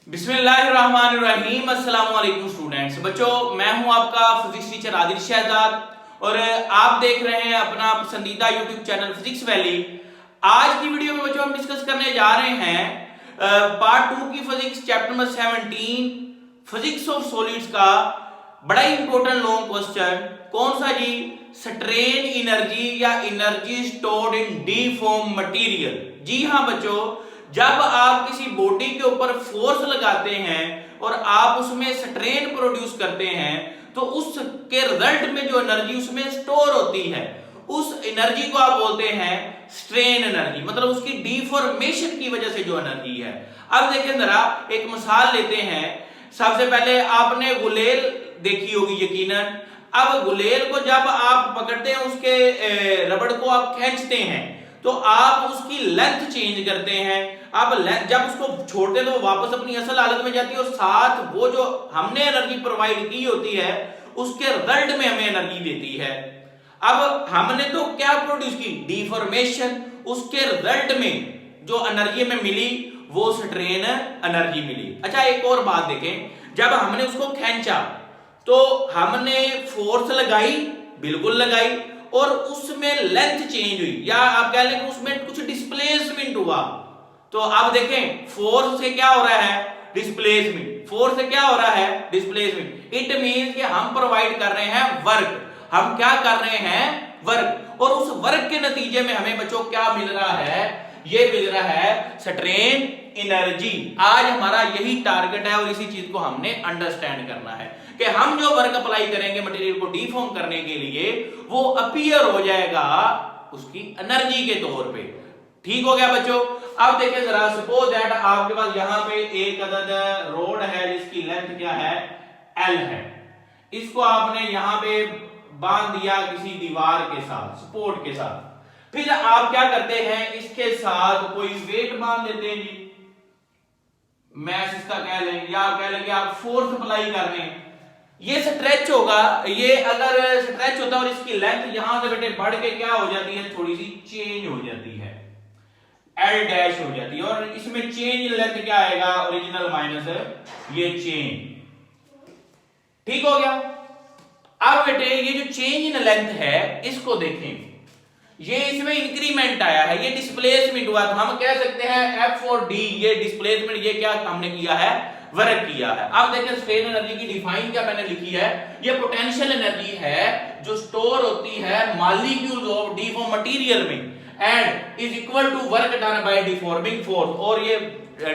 बिस्मिल्लाहिर्रहमानिर्रहीम। अस्सलाम वालेकुम स्टूडेंट्स। बच्चों, मैं हूं आपका फिजिक्स टीचर आदिल शहजाद और आप देख रहे हैं अपना पसंदीदा यूट्यूब चैनल फिजिक्स वैली। आज की वीडियो में बच्चों हम डिस्कस करने जा रहे हैं पार्ट 2 की physics chapter number 17 physics of solids का बड़ा ही इंपॉर्टेंट लॉन्ग क्वेश्चन। कौन सा जी? स्ट्रेन एनर्जी या energy stored in the form material. जी हाँ बच्चों, जब आप किसी बॉडी के ऊपर फोर्स लगाते हैं और आप उसमें स्ट्रेन प्रोड्यूस करते हैं तो उसके रिजल्ट में जो एनर्जी उसमें स्टोर होती है उस एनर्जी को आप बोलते हैं स्ट्रेन एनर्जी, मतलब उसकी डिफॉर्मेशन की वजह से जो एनर्जी है। अब देखिए जरा एक मिसाल लेते हैं। सबसे पहले आपने गुलेल देखी होगी यकीनन। अब गुलेल को जब आप पकड़ते हैं उसके रबड़ को आप खींचते हैं तो आप उसकी लेंथ चेंज करते हैं। अब जब उसको छोड़ते हैं तो वो वापस अपनी असल हालत में जाती है और साथ वो जो हमने एनर्जी प्रोवाइड की होती है उसके रिजल्ट में हमें एनर्जी देती है। अब हमने तो क्या प्रोड्यूस की? डिफॉर्मेशन। उसके रिजल्ट में जो एनर्जी में मिली वो स्ट्रेन एनर्जी मिली। अच्छा, एक और बात देखें। जब हमने उसको खींचा तो हमने फोर्स लगाई, बिल्कुल लगाई, और उसमें लेंथ चेंज हुई या आप कह लें उसमें कुछ डिस्प्लेसमेंट हुआ। तो आप देखें फोर्स से क्या हो रहा है? डिस्प्लेसमेंट। फोर्स से क्या हो रहा है? डिस्प्लेसमेंट। इट मींस कि हम प्रोवाइड कर रहे हैं वर्क। हम क्या कर रहे हैं? वर्क। और उस वर्क के नतीजे में हमें बच्चों क्या मिल रहा है? ये मिल रहा है स्ट्रेन एनर्जी। आज हमारा यही टारगेट है और इसी चीज को हमने अंडरस्टैंड करना है कि हम जो वर्क अप्लाई करेंगे मटेरियल को डिफॉर्म करने के लिए वो अपीयर हो जाएगा उसकी एनर्जी के तौर पे। ठीक हो गया बच्चों? अब देखिए जरा, सपोज दैट आपके पास यहां पे एक अदद रोड है जिसकी लेंथ क्या है? L है। इसको आपने यहां पे बांध दिया किसी दीवार के साथ, सपोर्ट के साथ। फिर आप क्या करते हैं? इसके साथ कोई वेट बांध देते हैं जी, मैश इसका कह लें, या कह लें कि आप फोर्स अप्लाई कर रहे हैं। ये स्ट्रेच होगा। ये अगर स्ट्रेच होता है और इसकी लेंथ यहां से बेटे बढ़ के क्या हो जाती है? थोड़ी सी चेंज हो जाती है, L डैश हो जाती है। और इसमें चेंज लेंथ क्या आएगा? ओरिजिनल माइनस ये चेंज। ठीक हो गया? अब बेटे ये जो चेंज इन लेंथ है इसको देखें। ये इसमें इंक्रीमेंट आया है, ये डिस्प्लेसमेंट हुआ। तो हम कह सकते हैं F और D, ये डिस्प्लेसमेंट, ये क्या हमने किया है? वर्क किया है। अब देखिए स्ट्रेन एनर्जी की डिफाइन क्या मैंने लिखी है? ये पोटेंशियल एनर्जी है जो स्टोर होती है मॉलिक्यूल्स ऑफ डिफॉर्म मटेरियल में and is equal to work done by deforming force. और ये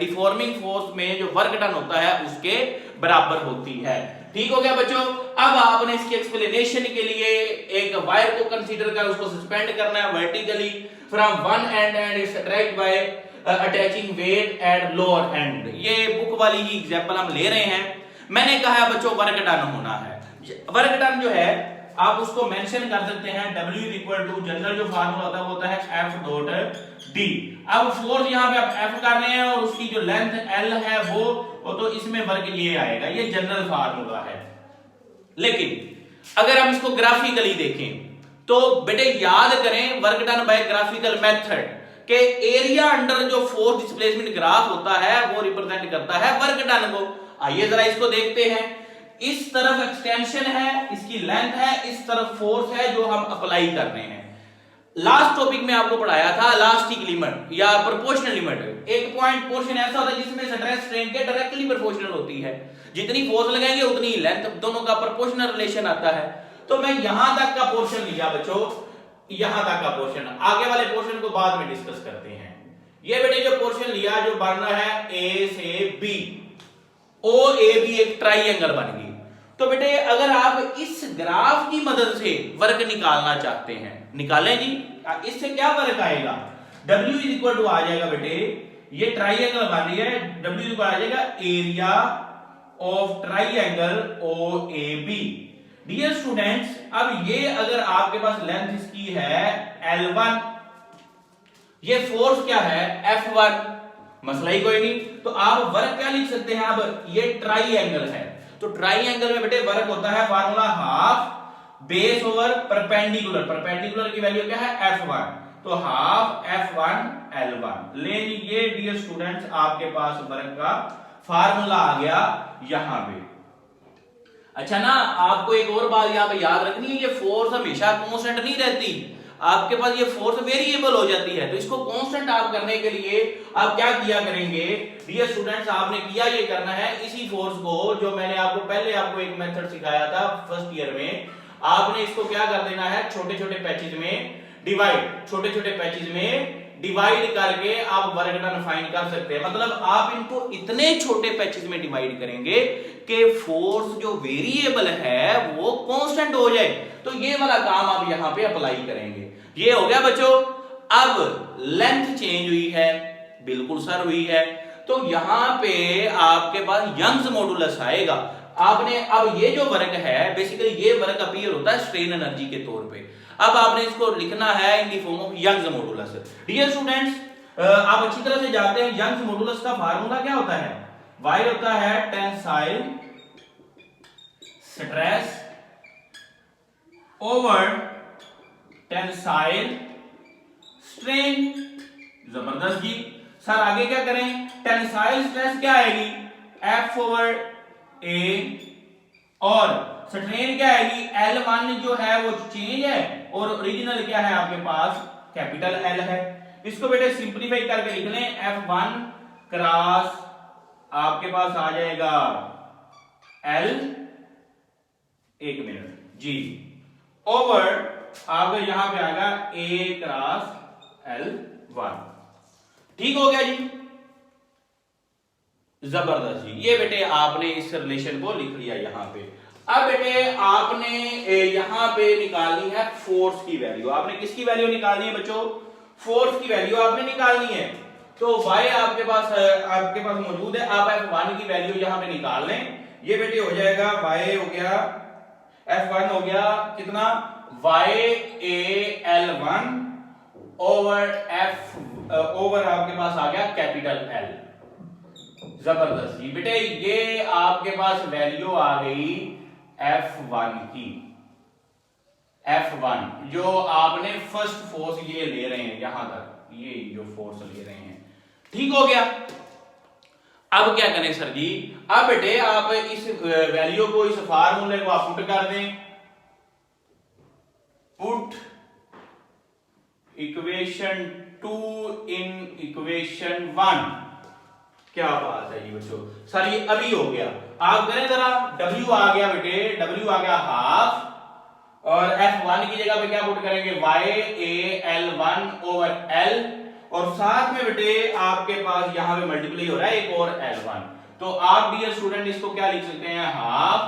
डिफॉर्मिंग फोर्स में जो वर्क डन होता है उसके बराबर होती है। ठीक हो गया बच्चों? अब आपने इसकी एक्सप्लेनेशन के लिए एक वायर को कंसीडर कर उसको सस्पेंड करना है vertically from one end and it's attract by attaching weight at lower end. ये बुक वाली ही एग्जांपल हम ले रहे हैं। मैंने कहा है बच्चों वर्क डन होना है। वर्क डन जो है आप उसको मेंशन कर सकते हैं W is equal to, general जो फार्मूला होता है वो होता है F डॉट D। अब फोर्स यहां पे आप F कर रहे हैं और उसकी जो लेंथ L है वो तो इसमें वर्क ये आएगा, ये जनरल फार्मूला है। लेकिन अगर हम इसको ग्राफिकली देखें तो बेटे याद करें work done bye graphical method के एरिया अंडर जो फोर्स डिस्प्लेसमेंट ग्राफ होता है वो रिप्रेजेंट करता है वर्क डन को। आइए जरा इसको देखते हैं। इस तरफ एक्सटेंशन है, इसकी लेंथ है, इस तरफ फोर्स है जो हम अप्लाई कर रहे हैं। लास्ट टॉपिक में आपको पढ़ाया था इलास्टिक लिमिट या प्रोपोर्शनल लिमिट। एक पॉइंट पोर्शन ऐसा होता है जिसमें स्ट्रेस स्ट्रेन के डायरेक्टली प्रोपोर्शनल होती है। जितनी फोर्स लगाएंगे उतनी लेंथ, दोनों का प्रोपोर्शनल रिलेशन आता है। तो मैं यहां तक का पोर्शन लिया बच्चों, यहां तक का पोर्शन। आगे वाले पोर्शन को बाद में डिस्कस करते हैं। ये बेटे जो पोर्शन लिया जो बन रहा है A से B, OAB एक ट्राइंगल बन गई। तो बेटे अगर आप इस ग्राफ की मदद से वर्क निकालना चाहते हैं, निकालें जी। इससे क्या वर्क आएगा? W इज इक्वल टू आ जाएगा बेटे, ये ट्राइंगल बन रही है, W इज इक्वल आ जाएगा area of triangle OAB। Dear students, अब ये अगर आपके पास लेंथ इसकी है L1, ये फोर्स क्या है? F1, मसला ही कोई नहीं। तो आप वर्क क्या लिख सकते हैं? अब ये ट्राइंगल है तो ट्राइंगल में बेटे वर्क होता है formula half base over perpendicular. Perpendicular की वैल्यू क्या है? F1, तो हाफ F1 L1। ले ये डियर स्टूडेंट्स आपके पास वर्क का फार्मूला आ गया यहां पे। अच्छा ना, आपको एक और बात यहां पे याद रखनी है, ये फोर्स हमेशा कांस्टेंट नहीं रहती, आपके पास ये फोर्स वेरिएबल हो जाती है। तो इसको कांस्टेंट आप करने के लिए आप क्या किया करेंगे डियर स्टूडेंट्स, आपने किया ये करना है, इसी फोर्स को जो मैंने आपको पहले आपको एक मेथड सिखाया था फर्स्ट ईयर में, आपने इसको क्या कर देना है, छोटे छोटे पैचेज में डिवाइड, छोटे छोटे पैचेज में डिवाइड करके आप वर्क डन फाइंड कर सकते हैं। मतलब आप इनको इतने छोटे पैचेज में डिवाइड करेंगे कि फोर्स जो वेरिएबल है वो कांस्टेंट हो जाए। तो ये वाला काम आप यहां पे अप्लाई करेंगे। ये हो गया बच्चों। अब लेंथ चेंज हुई है, बिल्कुल सर हुई है, तो यहां पे आपके पास यंग्स मॉडुलस आएगा। आपने अब ये जो वर्क है बेसिकली ये वर्क अपीयर होता है स्ट्रेन एनर्जी के तौर पे। अब आपने इसको लिखना है in the form of Young's modulus. Dear students, आप अच्छी तरह से जानते हैं यंग्स मॉडुलस का फार्मूला क्या होता है, y होता है tensile stress over tensile strain. जबरदस्त जी। सर आगे क्या करें, टेंसाइल स्ट्रेस क्या आएगी, F ओवर A, और स्ट्रेन क्या आएगी, L1 जो है वो चेंज है और ओरिजिनल क्या है आपके पास कैपिटल L है। इसको बेटे सिंप्लीफाई करके लिख लें, F1 क्रॉस आपके पास आ जाएगा L, एक मिनट जी, ओवर आपके यहां पे आएगा A क्रॉस L1। ठीक हो गया जी, जबरदस्त जी। ये बेटे आपने इस रिलेशन को लिख लिया यहां पे। अब बेटे आपने यहां पे निकालनी है फोर्स की वैल्यू। आपने किसकी वैल्यू निकालनी है बच्चों, फोर्स की वैल्यू आपने निकालनी है। तो y आपके पास मौजूद है, आप F1 की वैल्यू यहां पे निकाल लें। ये बेटे हो जाएगा y हो गया F1 हो गया कितना, YAL1 ओवर आपके पास आ गया कैपिटल L। जबरदस्त जी बेटे, ये आपके पास वैल्यू आ गई F1 की। F1 जो आपने फर्स्ट फोर्स ये ले रहे हैं यहां तक, ये जो फोर्स ले रहे हैं, ठीक हो गया। अब क्या करें सर जी, अब बेटे आप इस वैल्यू को, इस फार्मूले को आप पुट कर दें, पुट इक्वेशन 2 इन इक्वेशन 1। क्या बात है जी बच्चों, सर ये अभी हो गया। आप करें जरा, W आ गया बेटे, W आ गया हाफ, और F1 की जगह पे क्या पुट करेंगे, YAL1 ओवर L, और साथ में बेटे आपके पास यहां पे मल्टीप्लाई हो रहा है एक और L1। तो आप डियर स्टूडेंट इसको क्या लिख सकते हैं, हाफ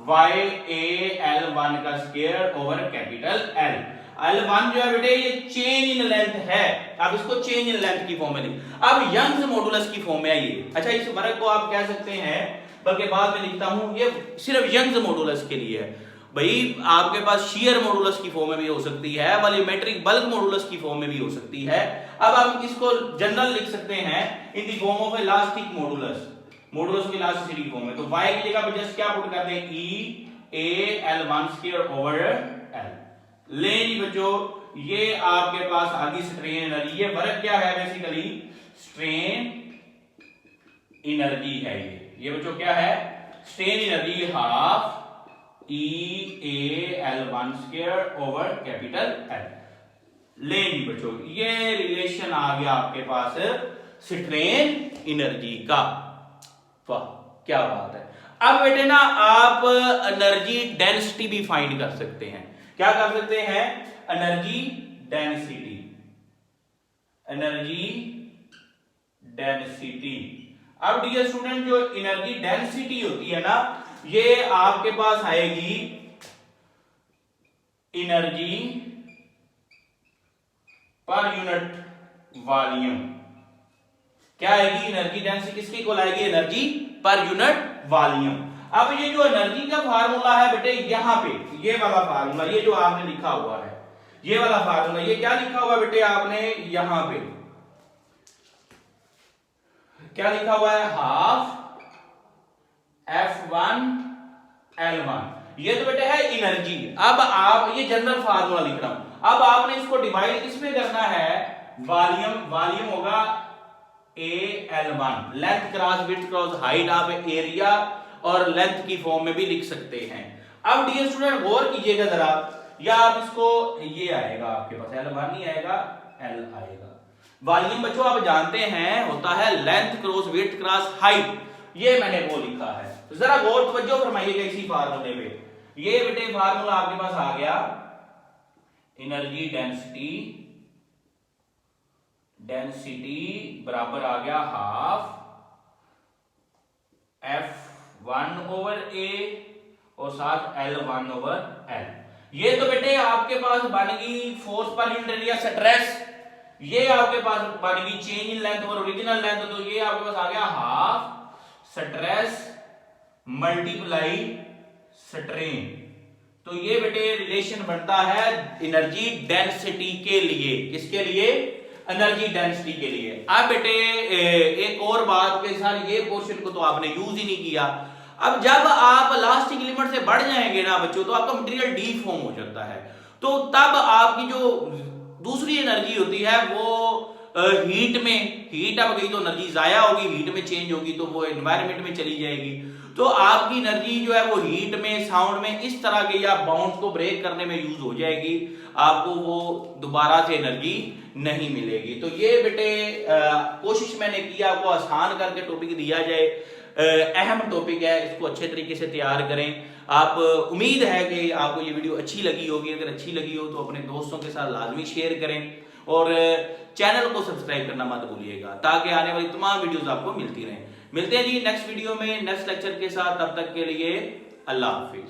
YAL1 का square over capital L। L1 जो है बेटे ये चेंज इन लेंथ है, आप इसको चेंज इन लेंथ की फॉर्म में लिख। अब यंग्स मॉडुलस की फॉर्म में आइए। अच्छा, इस वर्ग को आप कह सकते हैं, बल्कि बाद में लिखता हूं, ये सिर्फ यंग्स मॉडुलस के लिए है। भाई आपके पास शियर मॉडुलस की फॉर्म में भी हो सकती है, वॉल्यूमेट्रिक बल्क मॉडुलस की फॉर्म में भी हो सकती है। अब आप इसको जनरल लिख सकते हैं इन the form of elastic modulus, modulus of elasticity की फॉर्म में। तो y की जगह पे जस्ट क्या पुट कर दें, EAL1 स्क्वायर ओवर L। ले जी बच्चों, ये आपके पास आगे स्ट्रेन एनर्जी, ये वर्क क्या है बेसिकली स्ट्रेन एनर्जी है। ये बच्चों क्या है, strain energy half EAL1 square over capital L। ले जी बच्चों, ये रिलेशन आ गया आपके पास स्ट्रेन एनर्जी का। वाह क्या बात है। अब बेटे ना आप एनर्जी डेंसिटी भी फाइंड कर सकते हैं। क्या कर सकते हैं, एनर्जी डेंसिटी, एनर्जी डेंसिटी। अब डियर स्टूडेंट जो एनर्जी डेंसिटी होती है ना, ये आपके पास आएगी एनर्जी पर यूनिट वॉल्यूम। क्या आएगी, एनर्जी डेंसिटी किसकी इक्वल आएगी, एनर्जी पर यूनिट वॉल्यूम। अब ये जो एनर्जी का फार्मूला है बेटे यहां पे, ये वाला फार्मूला, ये जो आपने लिखा हुआ है, ये वाला फार्मूला, ये क्या लिखा हुआ बेटे आपने यहां पे, क्या लिखा हुआ है, हाफ F1 L1। ये तो बेटे है एनर्जी। अब आप ये जनरल फार्मूला लिख रहा हूं, अब आपने इसको डिवाइड किसमें करना है, वॉल्यूम, वॉल्यूम होगा AL1 length cross width cross height आप एरिया और लेंथ की फॉर्म में भी लिख सकते हैं। अब डियर स्टूडेंट गौर कीजिएगा जरा, या आप इसको ये आएगा आपके पास L1 नहीं आएगा, L आएगा। वॉल्यूम बच्चों आप जानते हैं होता है length cross width cross height, ये मैंने वो लिखा है। तो जरा गौर तवज्जो फरमाइएगा इसी फार्मूले पे। ये बेटे फार्मूला आपके पास आ गया एनर्जी डेंसिटी बराबर आ गया हाफ F1/A और साथ L1/L। ये तो बेटे आपके पास बन गई force per unit area stress, ये आपके पास बन गई चेंज इन लेंथ और ओरिजिनल लेंथ, तो ये आपके पास आ गया हाफ स्ट्रेस मल्टीप्लाई स्ट्रेन। तो ये बेटे रिलेशन बनता है एनर्जी डेंसिटी के लिए, किसके लिए, एनर्जी डेंसिटी के लिए। अब बेटे एक और बात के साथ ये पोर्शन को तो आपने यूज ही नहीं किया। अब जब आप लास्टिक लिमिट से बढ़ जाएंगे ना बच्चों, तो आपका मटेरियल डीफॉर्म हो जाता है, तो तब आपकी जो दूसरी एनर्जी होती है वो हीट में, हीट अब गई तो एनर्जी जाया होगी, हीट में चेंज होगी तो वो एनवायरनमेंट में चली जाएगी। तो आपकी एनर्जी जो है वो हीट में, साउंड में, इस तरह के या बाउंड्स को ब्रेक करने में यूज हो जाएगी, आपको वो दोबारा से एनर्जी नहीं मिलेगी। तो ये बेटे कोशिश मैंने की आपको आसान करके टॉपिक दिया जाए, अहम टॉपिक है, इसको अच्छे तरीके से तैयार करें। आप उम्मीद है कि आपको ये वीडियो अच्छी लगी होगी, अगर अच्छी लगी हो तो अपने दोस्तों के साथ लाजमी शेयर करें और चैनल को सब्सक्राइब करना मत भूलिएगा, ताकि आने वाली तमाम वीडियोस आपको मिलती रहें। मिलते हैं जी नेक्स्ट वीडियो में नेक्स्ट लेक्चर के साथ, तब तक के लिए अल्लाह हाफिज।